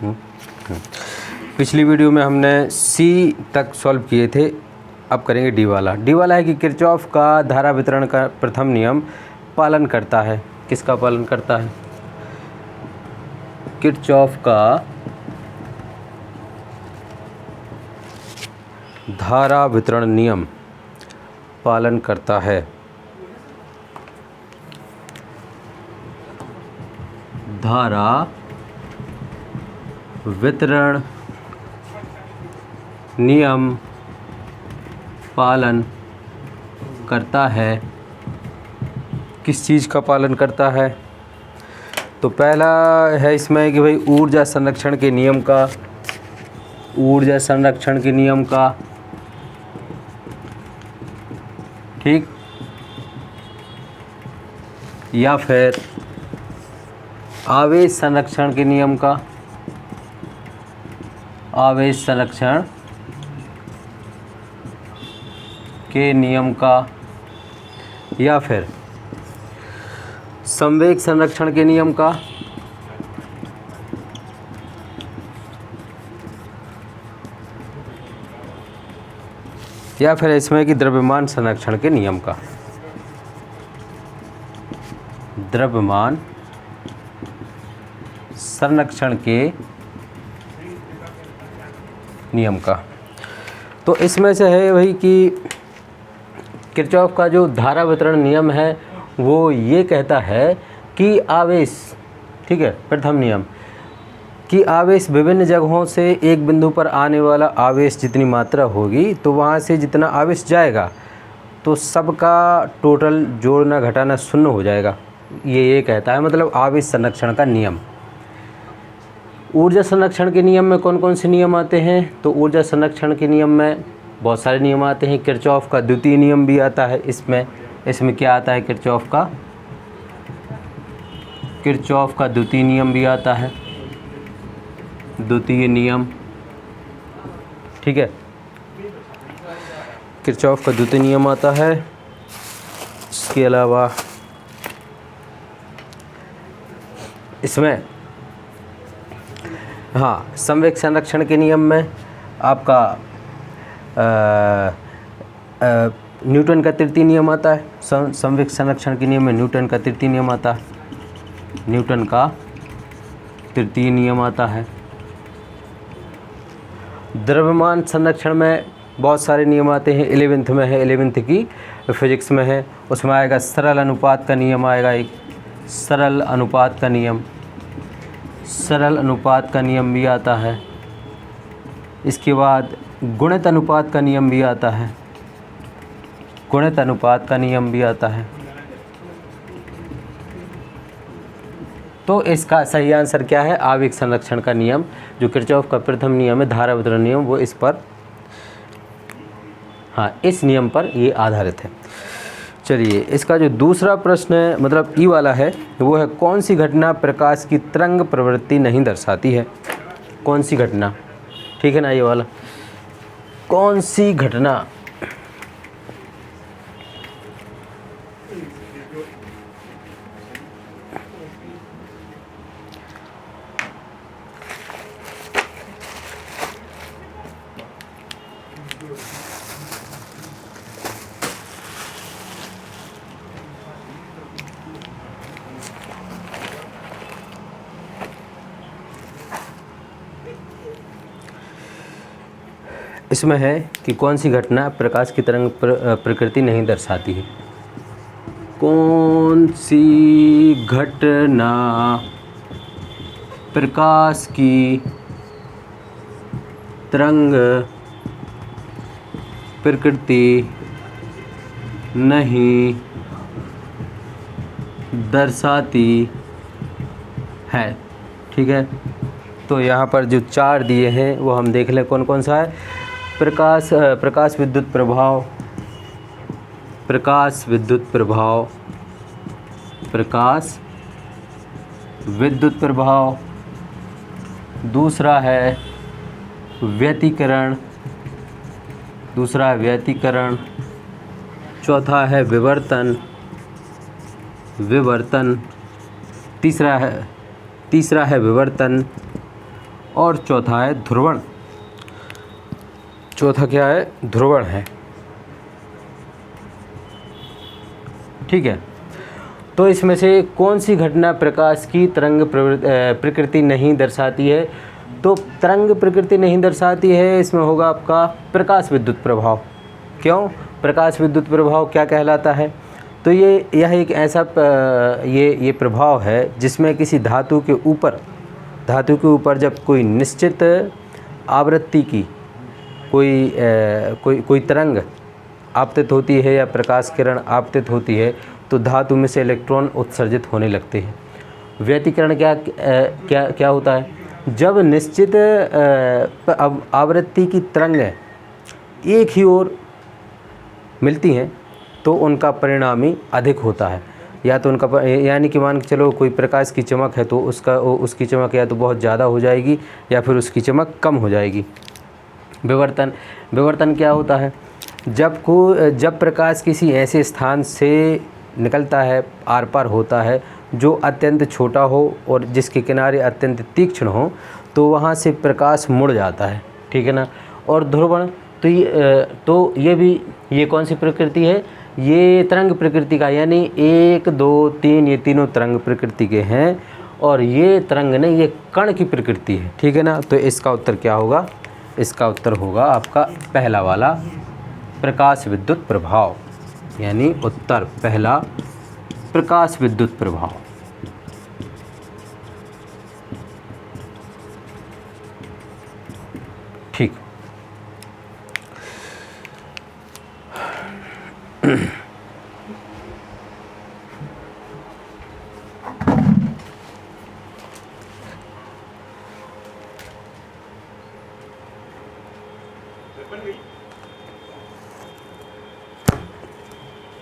हम्म। पिछली वीडियो में हमने सी तक सॉल्व किए थे, अब करेंगे डी वाला। डी वाला है कि किरचॉफ का धारा वितरण का प्रथम नियम पालन करता है। किसका पालन करता है? किरचॉफ का धारा वितरण नियम पालन करता है। धारा वितरण नियम पालन करता है। किस चीज़ का पालन करता है? तो पहला है इसमें कि भाई ऊर्जा संरक्षण के नियम का, ऊर्जा संरक्षण के नियम का, ठीक, या फिर आवेश संरक्षण के नियम का, आवेश संरक्षण के नियम का, या फिर संवेग संरक्षण के नियम का, या फिर इसमें कि द्रव्यमान संरक्षण के नियम का। द्रव्यमान संरक्षण के नियम का। तो इसमें से है वही कि किरचॉफ का जो धारा वितरण नियम है वो ये कहता है कि आवेश, ठीक है, प्रथम नियम कि आवेश विभिन्न जगहों से एक बिंदु पर आने वाला आवेश जितनी मात्रा होगी तो वहाँ से जितना आवेश जाएगा तो सबका टोटल जोड़ना घटाना शून्य हो जाएगा। ये कहता है, मतलब आवेश संरक्षण का नियम। ऊर्जा संरक्षण के नियम में कौन कौन से नियम आते हैं? तो ऊर्जा संरक्षण के नियम में बहुत सारे नियम आते हैं। किरचॉफ का द्वितीय नियम भी आता है इसमें क्या आता है? किरचॉफ का द्वितीय नियम भी आता है, द्वितीय नियम, ठीक है, किरचॉफ का द्वितीय नियम आता है। इसके अलावा इसमें हाँ, संवेग संरक्षण के नियम में आपका न्यूटन का तृतीय नियम आता है। संवेग संरक्षण के नियम में न्यूटन का तृतीय नियम आता है, न्यूटन का तृतीय नियम आता है। द्रव्यमान संरक्षण में बहुत सारे नियम आते हैं। 11th में है, 11th की फिजिक्स में है, उसमें आएगा सरल अनुपात का नियम आएगा, एक सरल अनुपात का नियम, सरल अनुपात का नियम भी आता है। इसके बाद गुणित अनुपात का नियम भी आता है, गुणित अनुपात का नियम भी आता है। तो इसका सही आंसर क्या है? आवेश संरक्षण का नियम, जो किरचॉफ का प्रथम नियम है, धारा वितरण नियम, वो इस पर, हाँ, इस नियम पर ये आधारित है। चलिए, इसका जो दूसरा प्रश्न है, मतलब ई वाला है, वो है कौन सी घटना प्रकाश की तरंग प्रवृत्ति नहीं दर्शाती है? कौन सी घटना, ठीक है ना, ये वाला, कौन सी घटना इसमें है कि कौन सी घटना प्रकाश की तरंग प्रकृति नहीं दर्शाती है? कौन सी घटना प्रकाश की तरंग प्रकृति नहीं दर्शाती है? ठीक है, तो यहाँ पर जो 4 दिए हैं वो हम देख लें कौन कौन सा है। प्रकाश विद्युत प्रभाव, प्रकाश विद्युत प्रभाव, प्रकाश विद्युत प्रभाव। दूसरा है व्यतिकरण, दूसरा है व्यतिकरण। चौथा है विवर्तन, विवर्तन। तीसरा है विवर्तन। और चौथा है ध्रुवण। चौथा क्या है? ध्रुवण है। ठीक है। तो इसमें से कौन सी घटना प्रकाश की तरंग प्रकृति नहीं दर्शाती है? तो तरंग प्रकृति नहीं दर्शाती है, इसमें होगा आपका प्रकाश विद्युत प्रभाव। क्यों? प्रकाश विद्युत प्रभाव क्या कहलाता है? तो यह एक ऐसा ये प्रभाव है जिसमें किसी धातु के ऊपर जब कोई निश्चित आवृत्ति की कोई तरंग आपतित होती है या प्रकाश किरण आपतित होती है तो धातु में से इलेक्ट्रॉन उत्सर्जित होने लगते हैं। व्यतिकरण क्या होता है? जब निश्चित आवृत्ति की तरंगें एक ही ओर मिलती हैं तो उनका परिणाम ही अधिक होता है। या तो उनका यानी कि मान के चलो कोई प्रकाश की चमक है तो उसकी चमक या तो बहुत ज़्यादा हो जाएगी या फिर उसकी चमक कम हो जाएगी। विवर्तन क्या होता है? जब प्रकाश किसी ऐसे स्थान से निकलता है, आर पार होता है जो अत्यंत छोटा हो और जिसके किनारे अत्यंत तीक्ष्ण हो, तो वहाँ से प्रकाश मुड़ जाता है। ठीक है ना। और ध्रुवण तो ये कौन सी प्रकृति है? ये तरंग प्रकृति का, यानी 1 2 3 ये तीनों तरंग प्रकृति के हैं और ये तरंग नहीं, ये कण की प्रकृति है। ठीक है ना। तो इसका उत्तर क्या होगा? इसका उत्तर होगा आपका पहला वाला, प्रकाश विद्युत प्रभाव, यानी उत्तर पहला प्रकाश विद्युत प्रभाव। ठीक।